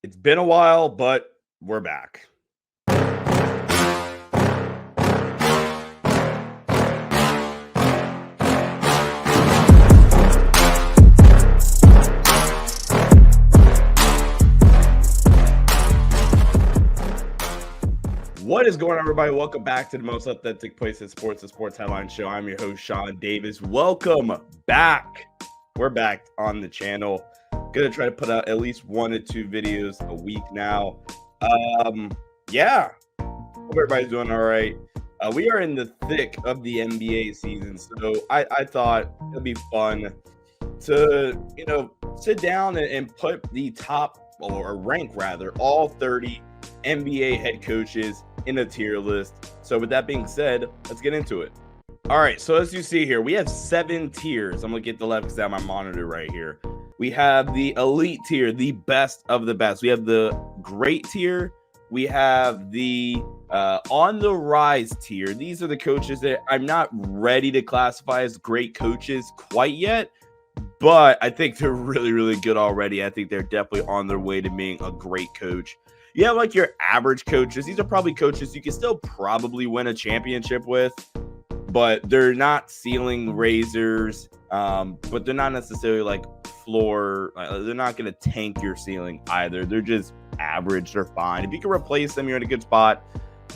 It's been a while, but we're back. What is going on, everybody? Welcome back to the most authentic place in sports, the Sports Headline Show. I'm your host, Sean Davis. Welcome back. We're back on the channel. Gonna try to put out at least 1 to 2 videos a week now. Yeah. Hope everybody's doing all right. We are in the thick of the NBA season, so I thought it'd be fun to sit down and put the top, or rank rather, all 30 NBA head coaches in a tier list. So with that being said, let's get into it. All right, so as you see here, we have 7 tiers. I'm gonna get the left because I have my monitor right here. We have the elite tier, the best of the best. We have the great tier. We have the on the rise tier. These are the coaches that I'm not ready to classify as great coaches quite yet, but I think they're really, really good already. I think they're definitely on their way to being a great coach. You have like your average coaches. These are probably coaches you can still probably win a championship with, but they're not ceiling raisers. But they're not necessarily like floor. They're not going to tank your ceiling either. They're just average. They're fine. If you can replace them, you're in a good spot.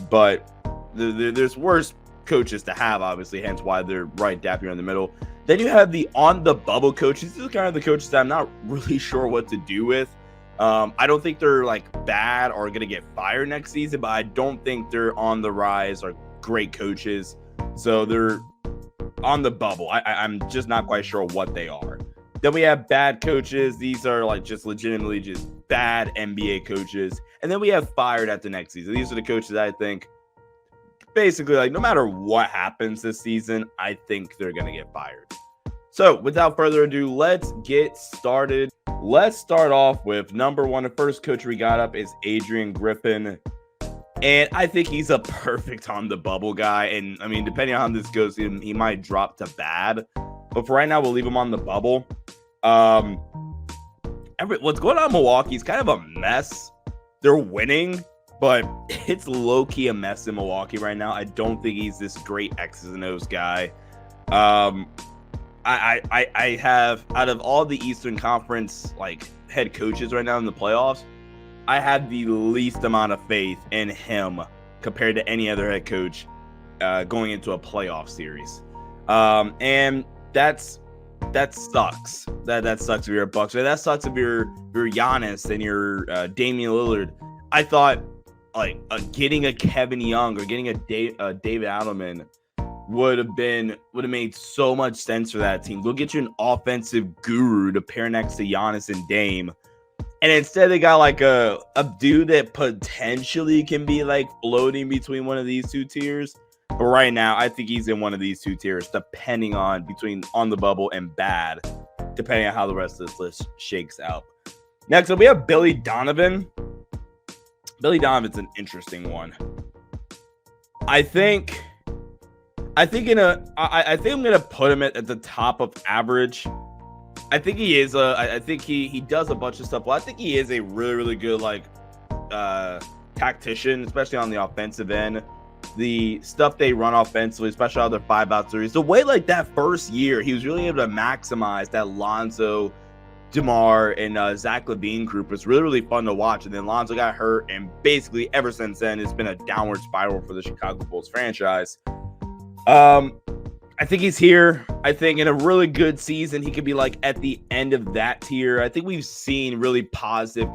But there's worse coaches to have, obviously, hence why they're right dap here in the middle. Then you have the on the bubble coaches. These are kind of the coaches that I'm not really sure what to do with. I don't think they're like bad or going to get fired next season, but I don't think they're on the rise or great coaches. So they're on the bubble. I'm just not quite sure what they are. Then we have bad coaches. These are like just legitimately just bad NBA coaches. And then we have fired at the next season. These are the coaches I think basically like no matter what happens this season, I think they're going to get fired. So without further ado, let's get started. Let's start off with number 1. The first coach we got up is Adrian Griffin. And I think he's a perfect on the bubble guy. And I mean, depending on how this goes, he might drop to bad. But for right now, we'll leave him on the bubble. What's going on in Milwaukee is kind of a mess. They're winning, but it's low-key a mess in Milwaukee right now. I don't think he's this great X's and O's guy. I have, out of all the Eastern Conference like head coaches right now in the playoffs, I have the least amount of faith in him compared to any other head coach going into a playoff series. And that sucks. That sucks if you're a Bucks. That sucks if you're Giannis and you're Damian Lillard. I thought like getting a Kevin Young or getting a David Adelman would have made so much sense for that team. Go get you an offensive guru to pair next to Giannis and Dame. And instead they got like a dude that potentially can be like floating between one of these 2 tiers. But right now, I think he's in one of these 2 tiers, depending on between on the bubble and bad, depending on how the rest of this list shakes out. Next up, we have Billy Donovan. Billy Donovan's an interesting one. I think I'm gonna put him at the top of average. I think he is I think he does a bunch of stuff. Well, I think he is a really, really good like tactician, especially on the offensive end. The stuff they run offensively, especially out of their 5-out series, the way like that first year, he was really able to maximize that Lonzo, DeMar, and Zach LaVine group. Was really, really fun to watch. And then Lonzo got hurt, and basically ever since then, it's been a downward spiral for the Chicago Bulls franchise. I think he's here. I think in a really good season, he could be like at the end of that tier. I think we've seen really positive.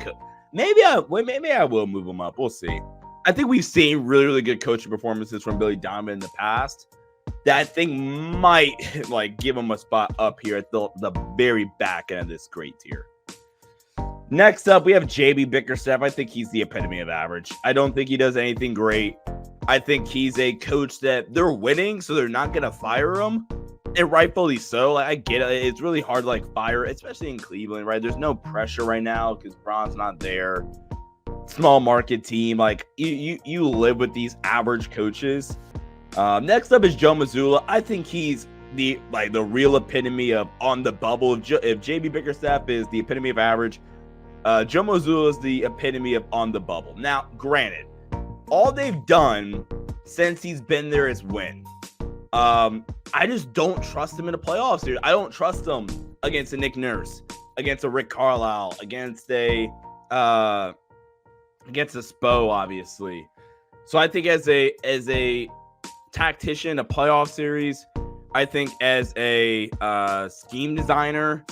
Maybe I will move him up. We'll see. I think we've seen really, really good coaching performances from Billy Donovan in the past. That thing might like give him a spot up here at the very back end of this great tier. Next up, we have JB Bickerstaff. I think he's the epitome of average. I don't think he does anything great. I think he's a coach that they're winning, so they're not going to fire him. And rightfully so. Like, I get it. It's really hard to like fire, especially in Cleveland, right? There's no pressure right now because Bron's not there. Small market team. Like you live with these average coaches. Next up is Joe Mazzulla. I think he's the real epitome of on the bubble. If JB Bickerstaff is the epitome of average, Joe Mazzulla is the epitome of on the bubble. Now, granted, all they've done since he's been there is win. I just don't trust him in the playoffs here. I don't trust him against a Nick Nurse, against a Rick Carlisle, against a Spo, obviously. So I think as a tactician, a playoff series, I think as a scheme designer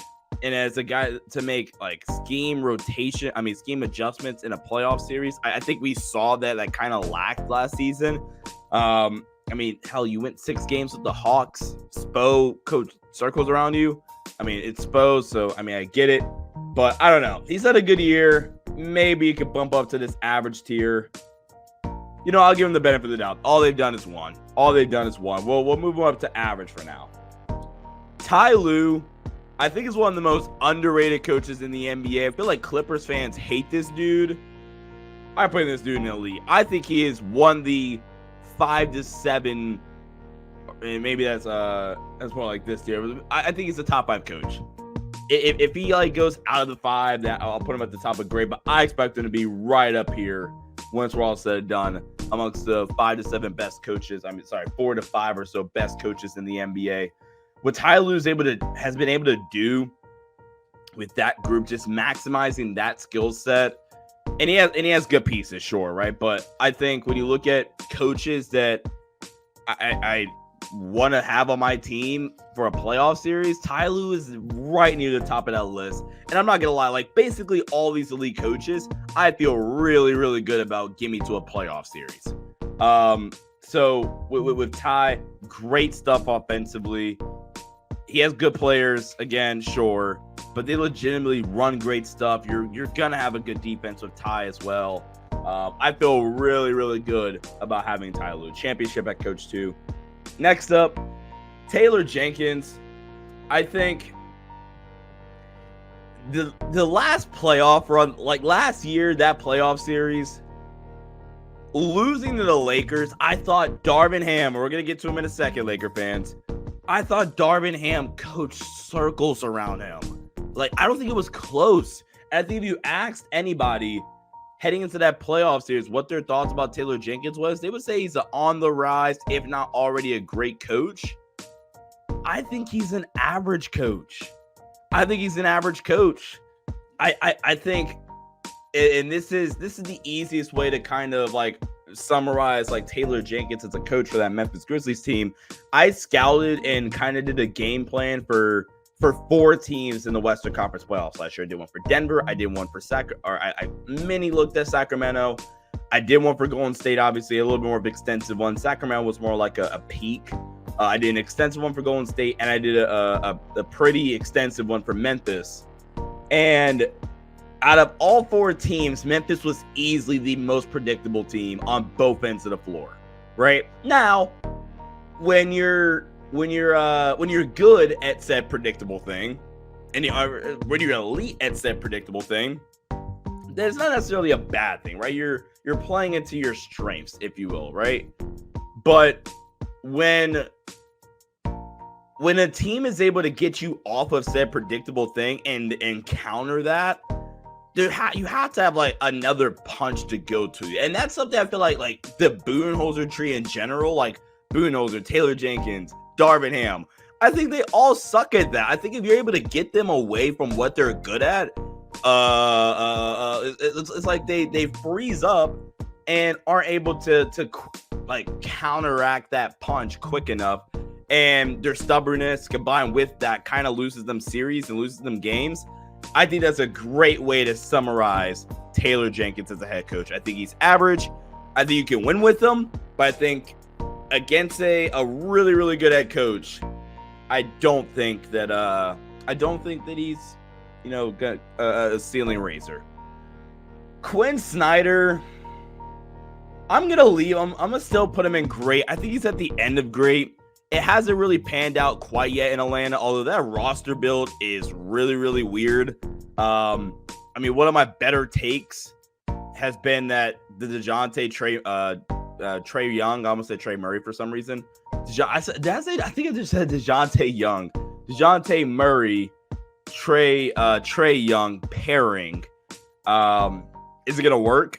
and as a guy to make like scheme adjustments in a playoff series, I think we saw that kind of lacked last season. Hell, you went 6 games with the Hawks. Spo coach circles around you. It's Spo, so I get it, but I don't know. He's had a good year. Maybe he could bump up to this average tier. I'll give him the benefit of the doubt. All they've done is won. We'll move him up to average for now. Ty Lue, I think, is one of the most underrated coaches in the NBA. I feel like Clippers fans hate this dude. I put this dude in the league. I think he is one of the 5 to 7, and maybe that's more like this tier. I think he's a top 5 coach. If he goes out of the 5, that I'll put him at the top of grade. But I expect him to be right up here once we're all said and done amongst the 5 to 7 best coaches. 4 to 5 or so best coaches in the NBA. What Ty Lue has been able to do with that group, just maximizing that skill set. And he has good pieces, sure, right? But I think when you look at coaches that I want to have on my team for a playoff series, Ty Lue is right near the top of that list. And I'm not going to lie, basically all these elite coaches, I feel really, really good about getting me to a playoff series. So with Ty, great stuff offensively. He has good players, again, sure, but they legitimately run great stuff. You're going to have a good defense with Ty as well. I feel really, really good about having Ty Lue. Championship at coach 2. Next up, Taylor Jenkins. I think the last playoff run, last year, that playoff series, losing to the Lakers, I thought Darvin Ham, we're going to get to him in a second, Laker fans, I thought Darvin Ham coached circles around him. I don't think it was close. I think if you asked anybody heading into that playoff series what their thoughts about Taylor Jenkins was, they would say he's on the rise, if not already a great coach. I think he's an average coach. I think, and this is the easiest way to kind of summarize Taylor Jenkins as a coach for that Memphis Grizzlies team. I scouted and kind of did a game plan for 4 teams in the Western Conference playoffs last year. I did one for Denver. I did one for I mini looked at Sacramento. I did one for Golden State, obviously a little bit more of an extensive one. Sacramento was more like a peak. I did an extensive one for Golden State, and I did a pretty extensive one for Memphis. And out of all 4 teams, Memphis was easily the most predictable team on both ends of the floor. Right now, when you're good at said predictable thing, and when you're elite at said predictable thing, that's not necessarily a bad thing, right? You're playing into your strengths, if you will, right? But when a team is able to get you off of said predictable thing and counter that, you have to have another punch to go to, and that's something I feel like the Budenholzer tree in general, Budenholzer, Taylor Jenkins, Darvin Ham, I think they all suck at that. I think if you're able to get them away from what they're good at, it's like they freeze up and aren't able to counteract that punch quick enough, and their stubbornness combined with that kind of loses them series and loses them games. I think that's a great way to summarize Taylor Jenkins as a head coach. I think he's average. I think you can win with him, but I think against a really, really good head coach, I don't think that he's got a ceiling raiser. Quinn Snyder, I'm gonna leave him. I'm gonna still put him in great. I think he's at the end of great. It hasn't really panned out quite yet in Atlanta, although that roster build is really, really weird. One of my better takes has been that the DeJounte Trey Young, I almost said Trey Murray for some reason. I think I just said DeJounte Young. DeJounte Murray, Trey Young pairing Is it going to work?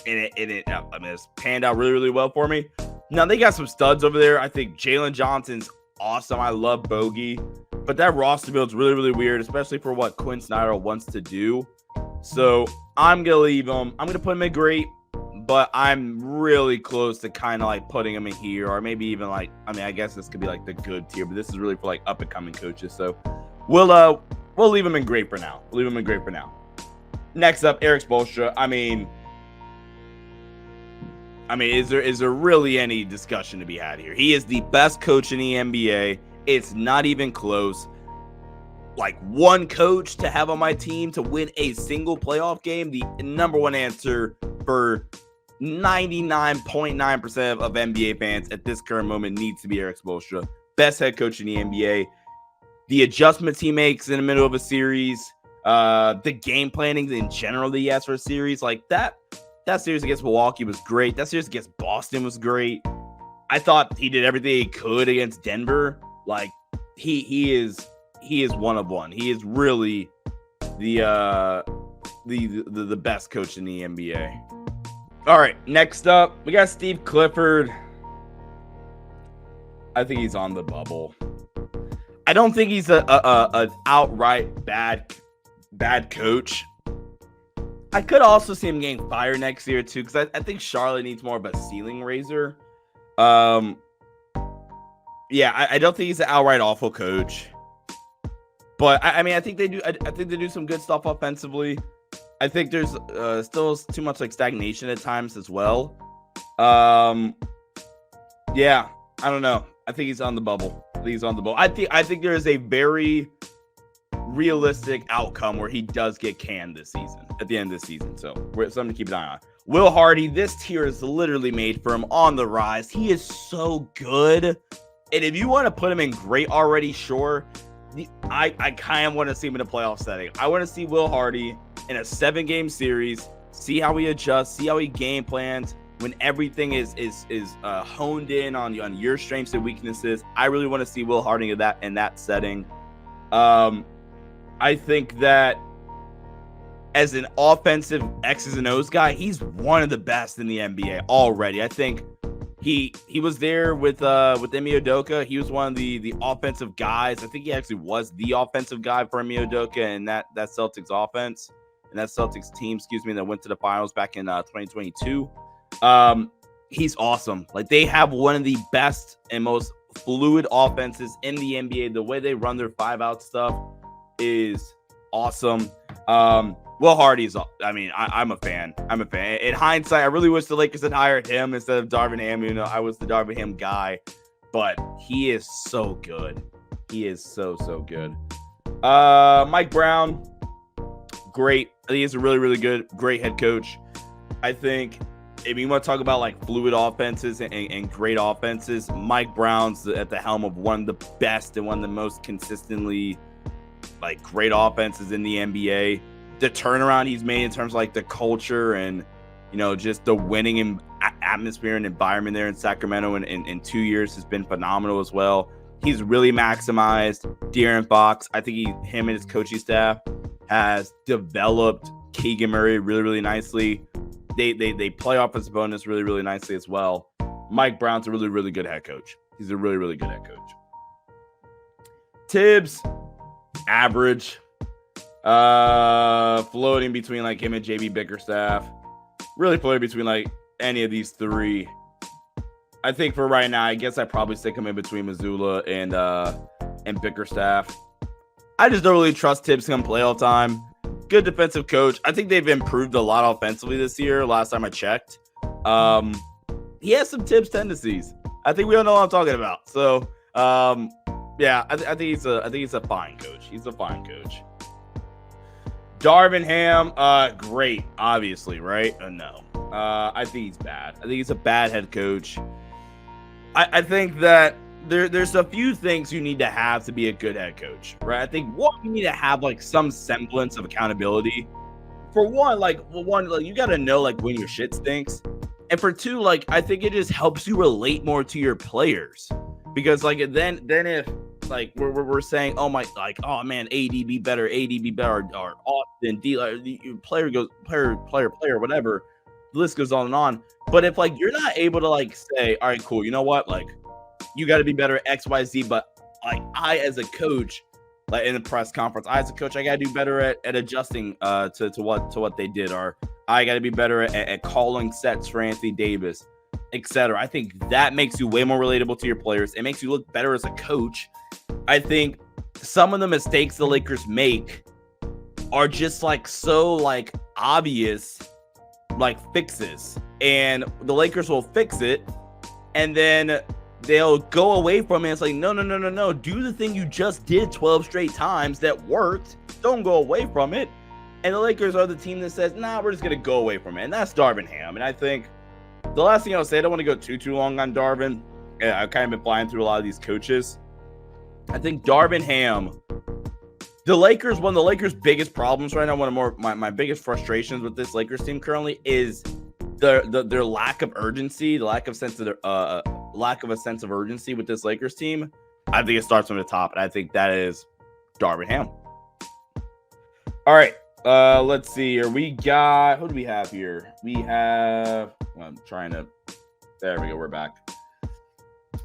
And it's panned out really, really well for me. Now, they got some studs over there. I think Jalen Johnson's awesome. I love Bogey. But that roster build's really, really weird, especially for what Quinn Snyder wants to do. So I'm going to leave him. I'm going to put him in great, but I'm really close to kind of like putting him in here, or maybe even like, I guess this could be like the good tier, but this is really for like up and coming coaches. So we'll leave him in great for now. Next up, Eric Spoelstra. Is there really any discussion to be had here? He is the best coach in the NBA. It's not even close. Like, one coach to have on my team to win a single playoff game, the number one answer for 99.9% of NBA fans at this current moment needs to be Eric Spoelstra. Best head coach in the NBA. The adjustments he makes in the middle of a series, the game planning in general that he has for a series, like that series against Milwaukee was great. That series against Boston was great. I thought he did everything he could against Denver. Like, he is one of one. He is really the best coach in the NBA. All right, next up, we got Steve Clifford. I think he's on the bubble. I don't think he's an outright bad coach. I could also see him getting fired next year too, because I think Charlotte needs more of a ceiling raiser. Yeah, I don't think he's an outright awful coach. But I think they do. I think they do some good stuff offensively. I think there's still too much like stagnation at times as well. Yeah, I don't know. I think he's on the bubble. I think there is a very realistic outcome where he does get canned this season, at the end of the season. So something to keep an eye on. Will Hardy, this tier is literally made for him, on the rise. He is so good. And if you want to put him in great already, sure. I kind of want to see him in a playoff setting. I want to see Will Hardy in a 7-game series, see how he adjusts, see how he game plans when everything is honed in on your strengths and weaknesses. I really want to see Will Hardy in that setting. I think that as an offensive X's and O's guy, he's one of the best in the NBA already. I think he was there with Ime Udoka. He was one of the offensive guys. I think he actually was the offensive guy for Ime Udoka and that Celtics offense and that Celtics team, that went to the finals back in 2022. He's awesome. Like, they have one of the best and most fluid offenses in the NBA. The way they run their 5-out stuff is awesome. Will Hardy's, I'm a fan. In hindsight, I really wish the Lakers had hired him instead of Darvin Ham. I was the Darvin Ham guy, but he is so good. He is so good. Mike Brown, great. I think he's a really, really great head coach. I think if you want to talk about like fluid offenses and great offenses, Mike Brown's at the helm of one of the best and one of the most consistently like great offenses in the NBA. The turnaround he's made in terms of like the culture and just the winning atmosphere and environment there in Sacramento in 2 years has been phenomenal as well. He's really maximized De'Aaron Fox. I think him and his coaching staff has developed Keegan Murray really, really nicely. They play off his bonus really, really nicely as well. Mike Brown's a really, really good head coach. He's a really, really good head coach. Tibbs, average. Floating between like him and JB Bickerstaff. Really floating between like any of these three. I think for right now, I guess I probably stick him in between Mazzulla and Bickerstaff. I just don't really trust Tibbs come playoff time. Good defensive coach. I think they've improved a lot offensively this year. Last time I checked, he has some Tibbs tendencies. I think we all know what I'm talking about. So, yeah, I think he's a fine coach. He's a fine coach. Darvin Ham, great, obviously, right? No. I think he's bad. I think he's a bad head coach. I think that there's a few things you need to have to be a good head coach, right? I think one, you need to have like some semblance of accountability. For one, you got to know like when your shit stinks. And for two, like I think it just helps you relate more to your players. Because like then if like we're saying, oh my, like, oh man, AD be better, or Austin D, player, whatever. The list goes on and on. But if like you're not able to like say, all right, cool, you know what, like you got to be better at X, Y, Z, but like I as a coach, like in the press conference, I as a coach, I got to do better at adjusting to what they did, or I got to be better at calling sets for Anthony Davis, etc. I think that makes you way more relatable to your players. It makes you look better as a coach. I think some of the mistakes the Lakers make are just like so like obvious, like fixes, and the Lakers will fix it, and then they'll go away from it. It's like, no. Do the thing you just did 12 straight times that worked. Don't go away from it. And the Lakers are the team that says, nah, we're just going to go away from it. And that's Darvin Ham. And I think the last thing I'll say, I don't want to go too long on Darvin. I've kind of been flying through a lot of these coaches. I think Darvin Ham, one of the Lakers' biggest problems right now, one of my biggest frustrations with this Lakers team currently is their lack of urgency, the lack of a sense of urgency with this Lakers team. I think it starts from the top, and I think that is Darvin Ham. All right, let's see here. We got, who do we have here? I'm trying to. There we go. We're back.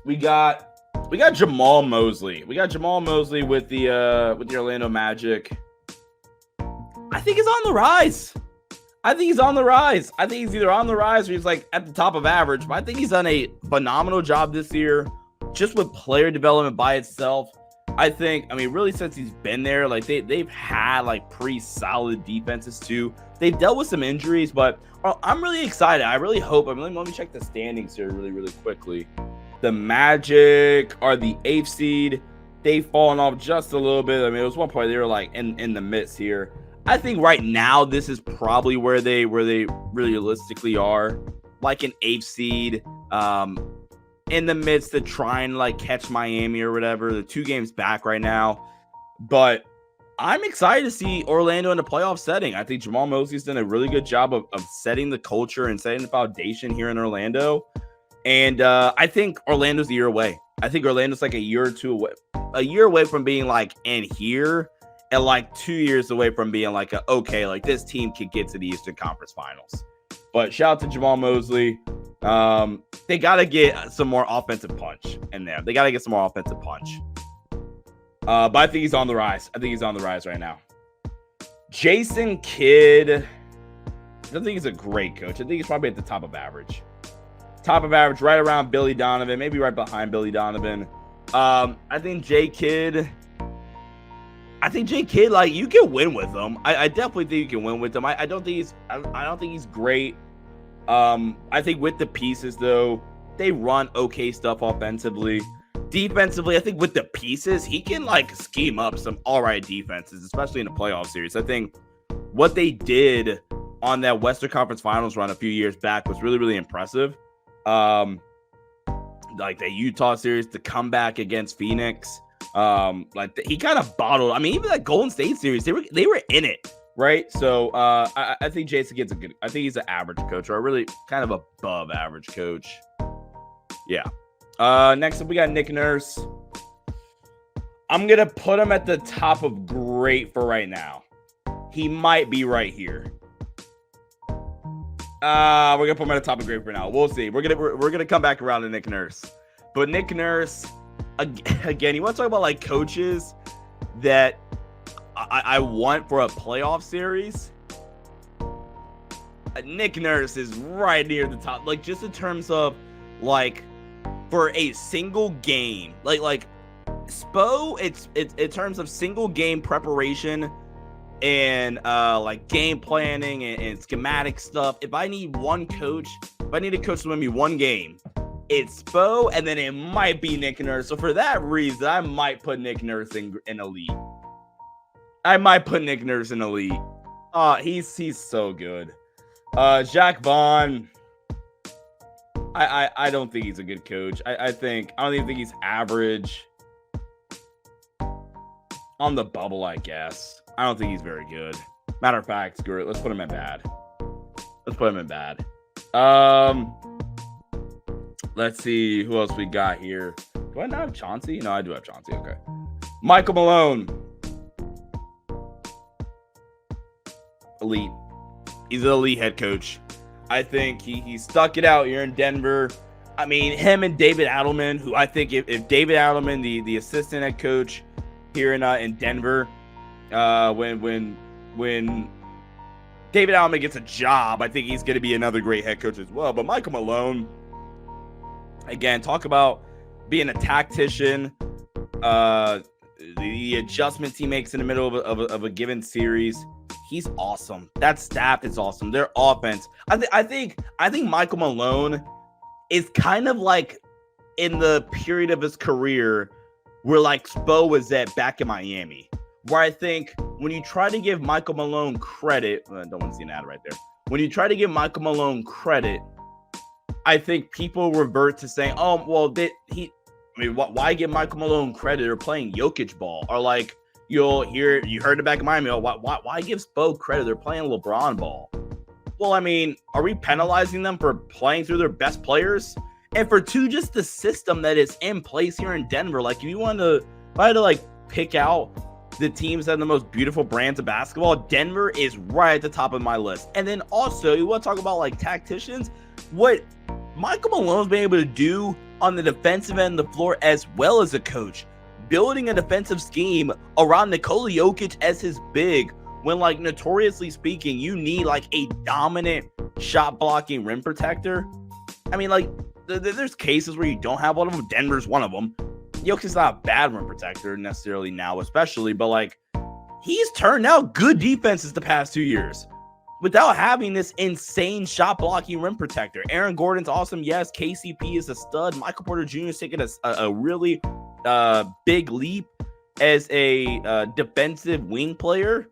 We got Jamal Mosley. We got Jamal Mosley with the Orlando Magic. I think he's on the rise. I think he's either on the rise or he's like at the top of average. But I think he's done a phenomenal job this year, just with player development by itself. I mean, really since he's been there, like they've had like pretty solid defenses too. They've dealt with some injuries, but I'm really excited. I really hope. Let me check the standings here really quickly. The Magic are the 8th seed. They've fallen off just a little bit. I mean, it was one point they were like in the midst here. I think right now this is probably where they realistically are, like an 8th seed, in the midst of trying to like catch Miami or whatever. The 2 games back right now, but I'm excited to see Orlando in the playoff setting. I think Jamal Mosley's done a really good job of setting the culture and setting the foundation here in Orlando. And I think Orlando's a year away. I think Orlando's like a year or two away from being like in here, and like 2 years away from being like okay, like this team could get to the Eastern Conference Finals. But shout out to Jamal Mosley. They got to get some more offensive punch in there. But I think he's on the rise. Right now. Jason Kidd, I don't think he's a great coach. I think he's probably at the top of average. Right around Billy Donovan, maybe right behind Billy Donovan. I think J Kidd, like you can win with him. I definitely think you can win with him. I don't think he's great. I think with the pieces though, they run okay stuff offensively. Defensively, I think with the pieces, he can like scheme up some all right defenses, especially in the playoff series. I think what they did on that Western Conference Finals run a few years back was really impressive. Like the Utah series, the comeback against Phoenix, he kind of bottled. I mean, even that Golden State series, they were in it, right? So I think Jason Kidd's I think he's an average coach, or a really kind of above average coach. Yeah. Next up, we got Nick Nurse. I'm gonna put him at the top of great for right now. He might be right here. We're gonna put him at the top of great for now. We'll see. We're gonna come back around to Nick Nurse. But Nick Nurse, again, you want to talk about like coaches that I want for a playoff series? Nick Nurse is right near the top, like just in terms of like for a single game, like Spo, it's in terms of single game preparation and like game planning and schematic stuff. If I need a coach to win me one game, it's Spo, and then it might be Nick Nurse. So for that reason, I might put Nick Nurse in elite. He's so good. Jacques Vaughn, I don't think he's a good coach. I don't even think he's average on the bubble, I guess. I don't think he's very good. Matter of fact, screw it. Let's put him in bad. Let's see who else we got here. Come Do I not have Chauncey? No, I do have Chauncey. Okay. Michael Malone. Elite. He's an elite head coach. I think he stuck it out here in Denver. I mean, him and David Adelman, who I think if David Adelman, the assistant head coach here in Denver, when David Adelman gets a job, I think he's going to be another great head coach as well. But Michael Malone, again, talk about being a tactician, the adjustments he makes in the middle of a given series. He's awesome. That staff is awesome. Their offense. I think Michael Malone is kind of like in the period of his career where like Spo was at back in Miami, where I think when you try to give Michael Malone credit, I don't want to see an ad right there. When you try to give Michael Malone credit, I think people revert to saying, "Oh, well, why give Michael Malone credit? They're playing Jokic ball," or like you heard it back in Miami. Oh, why give Spo credit? They're playing LeBron ball. Well, I mean, are we penalizing them for playing through their best players? And for just the system that is in place here in Denver? Like, if I had to like pick out the teams that have the most beautiful brands of basketball, Denver is right at the top of my list. And then also, you want to talk about like tacticians? What Michael Malone's been able to do on the defensive end of the floor as well as a coach, building a defensive scheme around Nikola Jokic as his big, when like notoriously speaking, you need like a dominant shot blocking rim protector. I mean, like there's cases where you don't have one of them. Denver's one of them. Jokic's not a bad rim protector necessarily now, especially, but like he's turned out good defenses the past 2 years without having this insane shot blocking rim protector. Aaron Gordon's awesome. Yes, KCP is a stud. Michael Porter Jr. is taking a really big leap as a defensive wing player.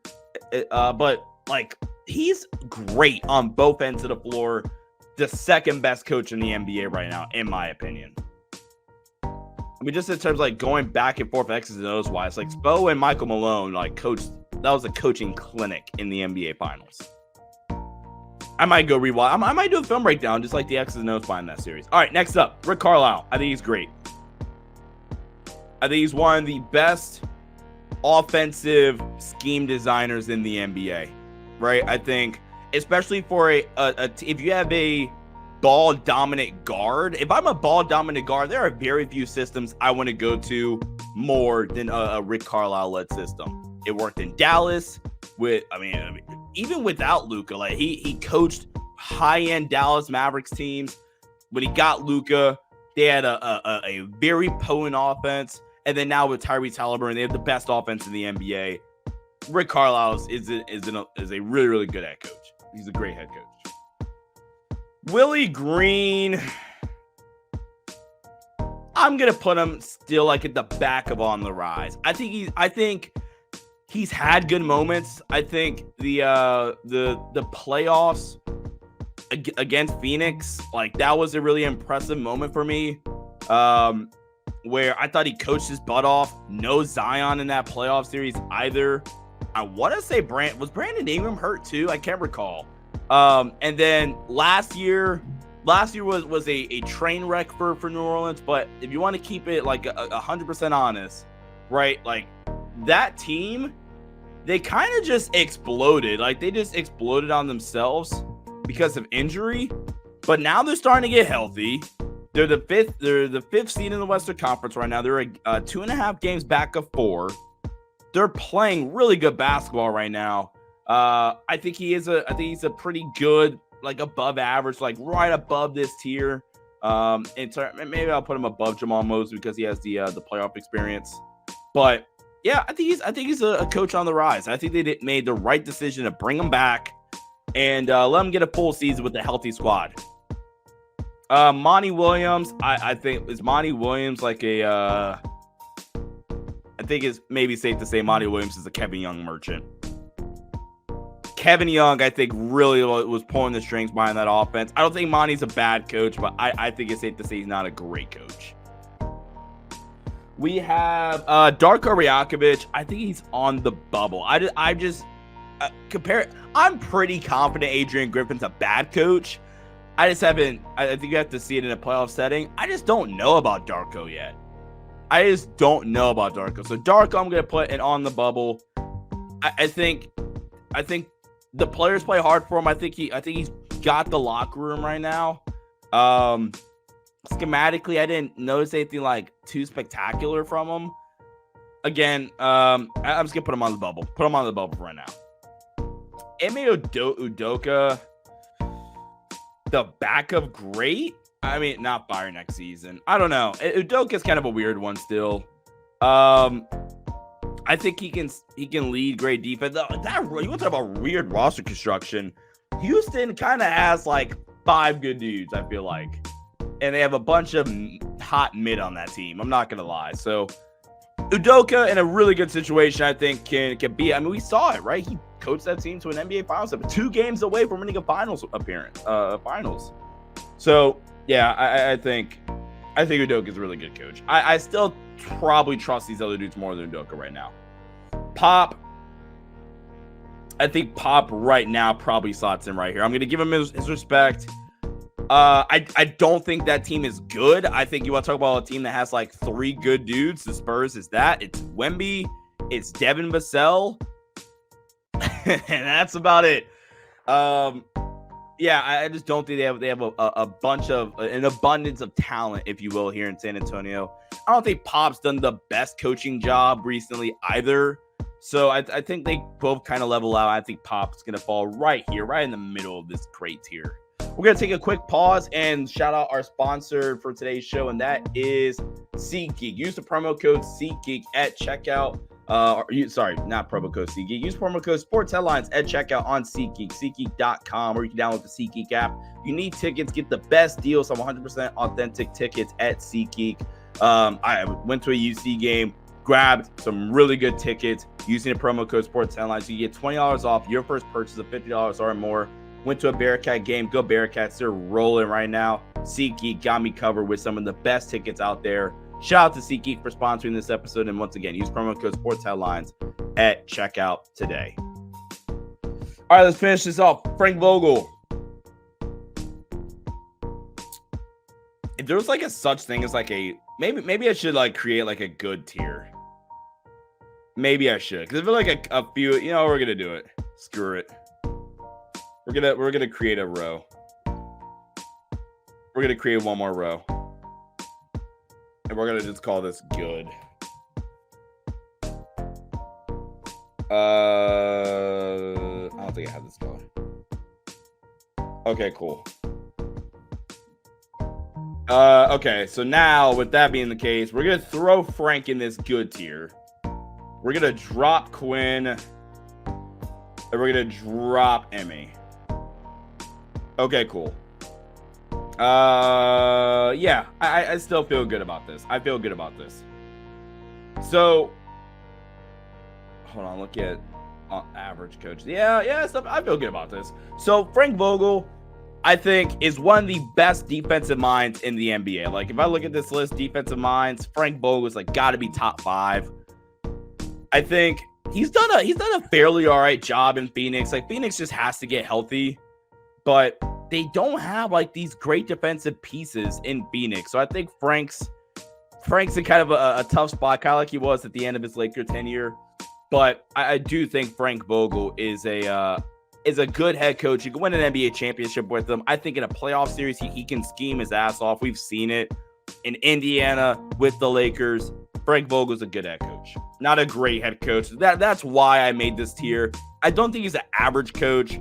But like he's great on both ends of the floor. The second best coach in the NBA right now, in my opinion. I mean, just in terms of like going back and forth X's and O's wise, like Spo and Michael Malone, like that was a coaching clinic in the NBA Finals. I might go rewatch. I might do a film breakdown, just like the X's and O's behind that series. All right, next up, Rick Carlisle. I think he's great. I think he's one of the best offensive scheme designers in the NBA, right? I think, especially for if you have a ball dominant guard, if I'm a ball dominant guard, there are very few systems I want to go to more than a Rick Carlisle led system. It worked in Dallas even without Luka, like he coached high end Dallas Mavericks teams. When he got Luka, they had a very potent offense. And then now with Tyrese Halliburton, they have the best offense in the NBA. Rick Carlisle is a really, really good head coach. He's a great head coach. Willie Green, I'm gonna put him still like at the back of on the rise. I think he's had good moments. I think the playoffs against Phoenix, like that was a really impressive moment for me. Where I thought he coached his butt off. No Zion in that playoff series either. I want to say was Brandon Ingram hurt too? I can't recall. And then last year was a train wreck for New Orleans. But if you want to keep it like 100% honest, right? Like that team, they kind of just exploded. Like they just exploded on themselves because of injury. But now they're starting to get healthy. They're the fifth seed in the Western Conference right now. They're 2.5 games back of 4. They're playing really good basketball right now. I think he's a pretty good, like above average, like right above this tier. Maybe I'll put him above Jamal Mosley because he has the playoff experience. But yeah, I think he's a coach on the rise. I think they made the right decision to bring him back and let him get a full season with a healthy squad. Monty Williams, I think is Monty Williams like I think it's maybe safe to say Monty Williams is a Kevin Young merchant. Kevin Young, I think, really was pulling the strings behind that offense. I don't think Monty's a bad coach, but I think it's safe to say he's not a great coach. We have Darko Rajakovic. I think he's on the bubble. I just compare. I'm pretty confident Adrian Griffin's a bad coach. I think you have to see it in a playoff setting. I just don't know about Darko yet. I just don't know about Darko. So Darko, I'm gonna put it on the bubble. I think the players play hard for him. I think he's got the locker room right now. Schematically, I didn't notice anything like too spectacular from him. Again, I'm just gonna put him on the bubble. Put him on the bubble right now. Ime Udoka, the backup, great. I mean, not fire next season. I don't know. Udoka's kind of a weird one still. I think he can lead great defense. You want to talk about weird roster construction? Houston kind of has like 5 good dudes, I feel like, and they have a bunch of hot mid on that team. I'm not gonna lie. So Udoka in a really good situation, I think can be. I mean, we saw it, right? He coached that team to an NBA Finals, 2 games away from winning a finals appearance. Finals. So yeah, I think Udoka is a really good coach. I still probably trust these other dudes more than Udoka right now. Pop, I think Pop right now probably slots in right here. I'm going to give him his respect. I don't think that team is good. I think you want to talk about a team that has like 3 good dudes. The Spurs is that. It's Wemby. It's Devin Vassell. And that's about it. Yeah, I just don't think they have a bunch of an abundance of talent, if you will, here in San Antonio. I don't think Pop's done the best coaching job recently either. So I think they both kind of level out. I think Pop's going to fall right here, right in the middle of this great tier. We're going to take a quick pause and shout out our sponsor for today's show, and that is SeatGeek. Use the promo code SeatGeek at checkout. Not promo code SeatGeek. Use promo code Sports Headlines at checkout on SeatGeek, SeatGeek.com, or you can download the SeatGeek app. If you need tickets, get the best deals on 100% authentic tickets at SeatGeek. I went to a UC game, grabbed some really good tickets using the promo code Sports Headlines. You get $20 off your first purchase of $50 or more. Went to a Bearcat game. Go Bearcats. They're rolling right now. SeatGeek got me covered with some of the best tickets out there. Shout out to SeatGeek for sponsoring this episode. And once again, use promo code Sports Headlines at checkout today. All right, let's finish this off. Frank Vogel. If there was like a such thing as like a maybe I should like create like a good tier. Maybe I should, because I feel like a few. You know, we're gonna do it. Screw it. We're gonna create a row. We're gonna create one more row, and we're gonna just call this good. I don't think I have this going. Okay, cool. Okay, so now with that being the case, we're gonna throw Frank in this good tier. We're gonna drop Quinn, and we're gonna drop Emmy. Okay, cool. Yeah, I still feel good about this. I feel good about this. So, hold on, look at average coach. Yeah, I feel good about this. So, Frank Vogel, I think, is one of the best defensive minds in the NBA. Like, if I look at this list, defensive minds, Frank Vogel is like got to be top 5. I think he's done a fairly all right job in Phoenix. Like, Phoenix just has to get healthy, but they don't have like these great defensive pieces in Phoenix. So I think Frank's in kind of a tough spot, kind of like he was at the end of his Laker tenure. But I do think Frank Vogel is a good head coach. You can win an NBA championship with him. I think in a playoff series, he can scheme his ass off. We've seen it in Indiana with the Lakers. Frank Vogel's a good head coach, not a great head coach. That's why I made this tier. I don't think he's an average coach.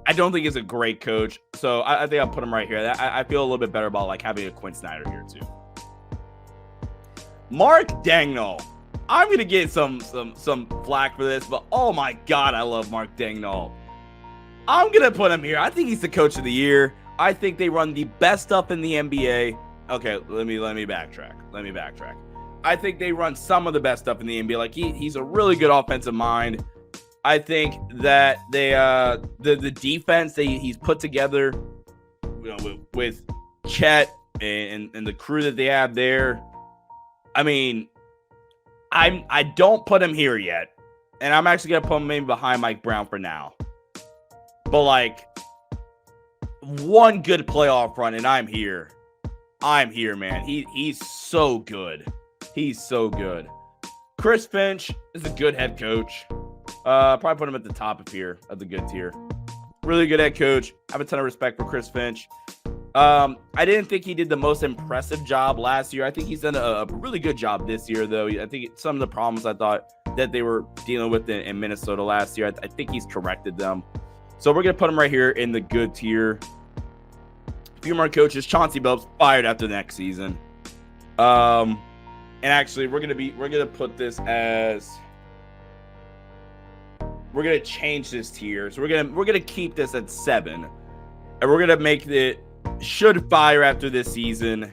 I don't think he's a great coach. So I think I'll put him right here. I feel a little bit better about like having a Quinn Snyder here too. Mark Daigneault. I'm gonna get some flack for this, but oh my god, I love Mark Daigneault. I'm gonna put him here. I think he's the coach of the year. I think they run the best stuff in the NBA. Okay, let me backtrack. I think they run some of the best stuff in the NBA. Like he's a really good offensive mind. I think that they the defense he's put together, you know, with Chet and the crew that they have there. I mean, I don't put him here yet, and I'm actually gonna put him maybe behind Mike Brown for now. But like one good playoff run, and I'm here, man. He's so good. He's so good. Chris Finch is a good head coach. Probably put him at the top of here of the good tier. Really good head coach. I have a ton of respect for Chris Finch. I didn't think he did the most impressive job last year. I think he's done a really good job this year, though. I think some of the problems I thought that they were dealing with in Minnesota last year, I think he's corrected them. So we're going to put him right here in the good tier. A few more coaches. Chauncey Billups fired after the next season. And actually, we're going to put this as, we're going to change this tier. So we're going to keep this at 7. And we're going to make it should fire after this season.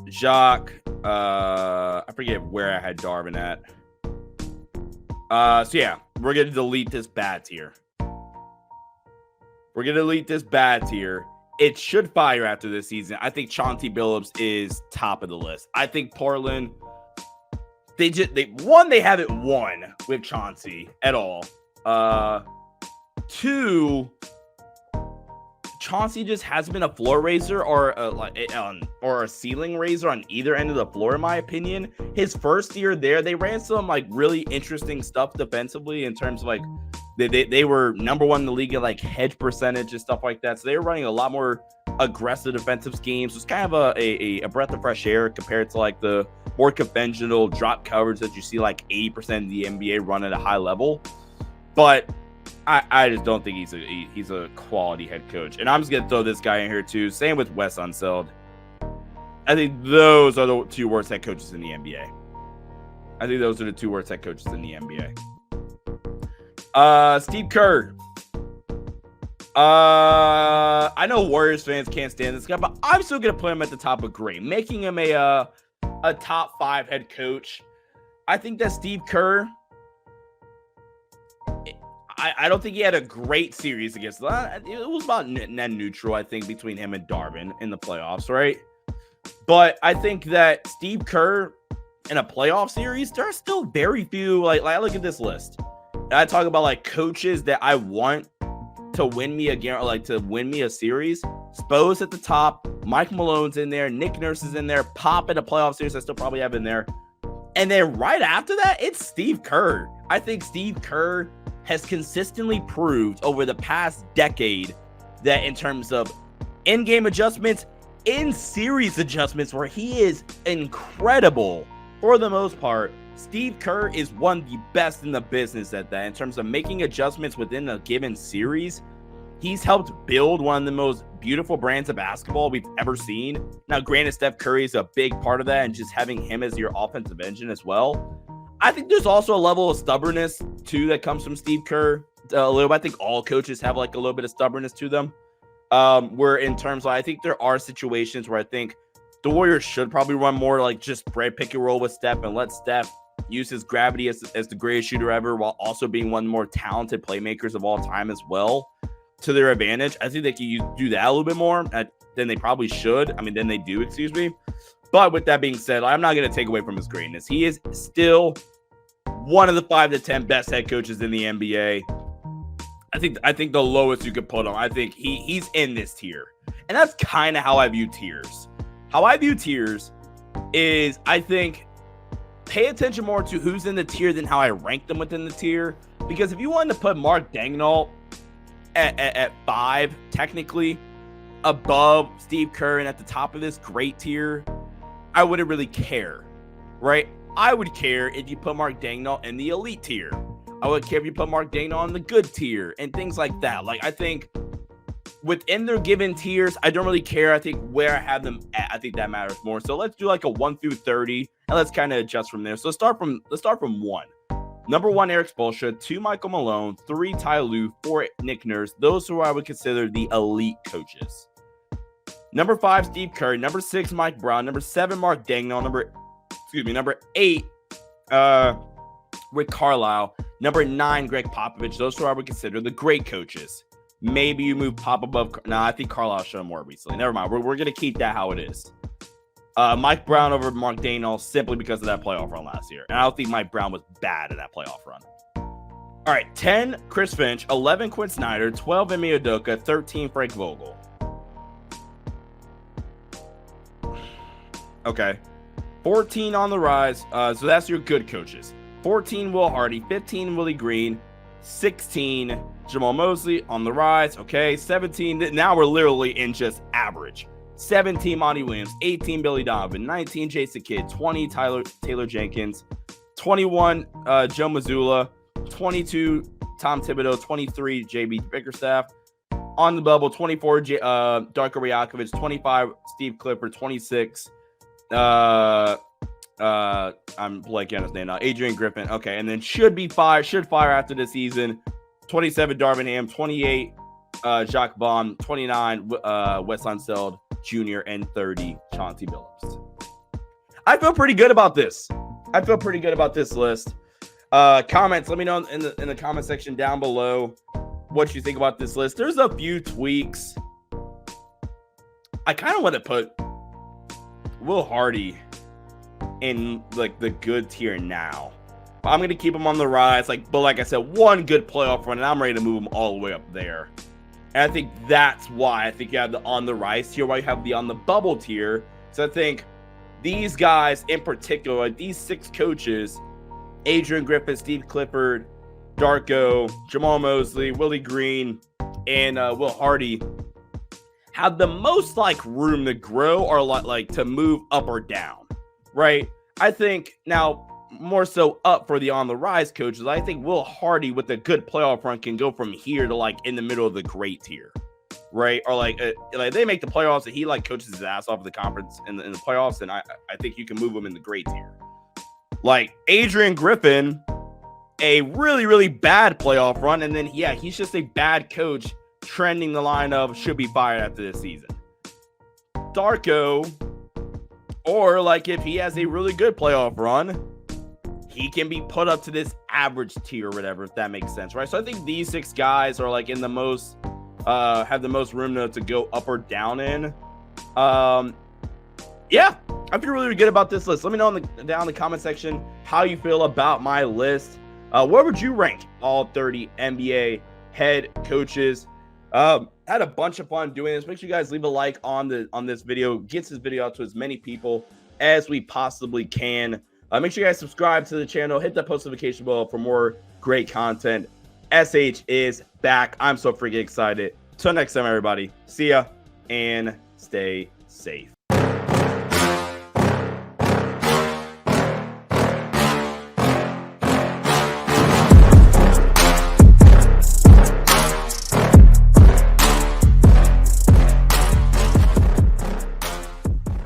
Jacques, I forget where I had Darvin at. So yeah, we're going to delete this bad tier. We're going to delete this bad tier. It should fire after this season. I think Chauncey Billups is top of the list. I think Portland, they haven't won with Chauncey at all. 2, Chauncey just hasn't been a floor raiser or a ceiling raiser on either end of the floor, in my opinion. His first year there, they ran some like really interesting stuff defensively in terms of like they were number 1 in the league at like hedge percentage and stuff like that. So they were running a lot more aggressive defensive schemes. It's kind of a breath of fresh air compared to like the more conventional drop coverage that you see like 80% of the NBA run at a high level. But I just don't think he's a quality head coach. And I'm just going to throw this guy in here too. Same with Wes Unseld. I think those are the 2 worst head coaches in the NBA. I think those are the 2 worst head coaches in the NBA. Steve Kerr. I know Warriors fans can't stand this guy, but I'm still going to put him at the top of great, making him a top 5 head coach. I think that Steve Kerr, I don't think he had a great series against that. It was about net neutral, I think, between him and Darvin in the playoffs, right? But I think that Steve Kerr in a playoff series, there are still very few. Like I look at this list, and I talk about like coaches that I want to win me again, or like to win me a series. Spo's at the top, Mike Malone's in there, Nick Nurse is in there, Pop in a playoff series I still probably have in there. And then right after that, it's Steve Kerr. I think Steve Kerr has consistently proved over the past decade that in terms of in-game adjustments, in-series adjustments, where he is incredible for the most part, Steve Kerr is one of the best in the business at that. In terms of making adjustments within a given series, he's helped build one of the most beautiful brands of basketball we've ever seen. Now, granted, Steph Curry is a big part of that, and just having him as your offensive engine as well. I think there's also a level of stubbornness, too, that comes from Steve Kerr. A little bit. I think all coaches have like a little bit of stubbornnness to them. Where in terms of, I think there are situations where I think the Warriors should probably run more like just spread pick and roll with Steph and let Steph use his gravity as the greatest shooter ever, while also being one of the more talented playmakers of all time as well, to their advantage. I think they can do that a little bit more than they probably should. I mean, than they do, excuse me. But with that being said, I'm not going to take away from his greatness. He is still one of the 5 to 10 best head coaches in the NBA. I think the lowest you could put him, I think he's in this tier. And that's kind of how I view tiers. How I view tiers is, I think, pay attention more to who's in the tier than how I rank them within the tier. Because if you wanted to put Mark Daigneault at 5, technically, above Steve Kerr and at the top of this great tier, I wouldn't really care, right? I would care if you put Mark Daigneault in the elite tier. I would care if you put Mark Daigneault in the good tier and things like that. Like, I think within their given tiers, I don't really care. I think where I have them at, I think that matters more. So let's do like a 1 through 30, and let's kind of adjust from there. So let's start from 1. Number 1, Eric Spoelstra. 2, Michael Malone. 3, Ty Lue. 4, Nick Nurse. Those who I would consider the elite coaches. Number 5, Steve Kerr. Number 6, Mike Brown. Number 7, Mark Daigneault. Number 8, Rick Carlisle. Number 9, Greg Popovich. Those who I would consider the great coaches. Maybe you move Pop above. No, I think Carlisle showed more recently. Never mind. We're going to keep that how it is. Mike Brown over Mark Daigneault simply because of that playoff run last year. And I don't think Mike Brown was bad in that playoff run. All right, 10, Chris Finch. 11, Quinn Snyder. 12, Ime Udoka. 13, Frank Vogel. Okay. 14 on the rise. So that's your good coaches. 14, Will Hardy. 15, Willie Green. 16, Jamal Mosley on the rise. Okay. 17, now we're literally in just average. 17, Monty Williams. 18, Billy Donovan. 19, Jason Kidd. 20, Taylor Jenkins. 21, Joe Mazzulla. 22, Tom Thibodeau. 23, JB Bickerstaff. On the bubble, 24, Darko Rajakovic. 25, Steve Clifford. 26, I'm blanking on his name now. Adrian Griffin. Okay, and then should fire after the season. 27, Darvin Ham. 28, Jacques Vaughn. 29, Wes Unseld Jr. and 30, Chauncey Billups. I feel pretty good about this. List. Comments. Let me know in the comment section down below what you think about this list. There's a few tweaks. I kind of want to put Will Hardy in like the good tier now. I'm gonna keep him on the rise. But like I said, one good playoff run, and I'm ready to move him all the way up there. And I think that's why I think you have the on the rise tier, why you have the on the bubble tier. So I think these guys in particular, like these 6 coaches, Adrian Griffin, Steve Clifford, Darko, Jamal Mosley, Willie Green, and Will Hardy, have the most like room to grow or like to move up or down, right? I think now more so up for the on the rise coaches. I think Will Hardy with a good playoff run can go from here to like in the middle of the great tier, right? Or like they make the playoffs and he like coaches his ass off of the conference in the playoffs, and I think you can move him in the great tier. Like Adrian Griffin, a really, really bad playoff run, and then he's just a bad coach trending the line of should be fired after this season. Darko, or like if he has a really good playoff run, he can be put up to this average tier or whatever, if that makes sense, right? So I think these 6 guys are like in the most have the most room to go up or down in. Yeah, I feel really good about this list. Let me know down in the comment section how you feel about my list. Where would you rank all 30 NBA head coaches? Had a bunch of fun doing this. Make sure you guys leave a like on this video. Gets this video out to as many people as we possibly can. Make sure you guys subscribe to the channel. Hit that post notification bell for more great content. SH is back. I'm so freaking excited. Till next time, everybody. See ya and stay safe.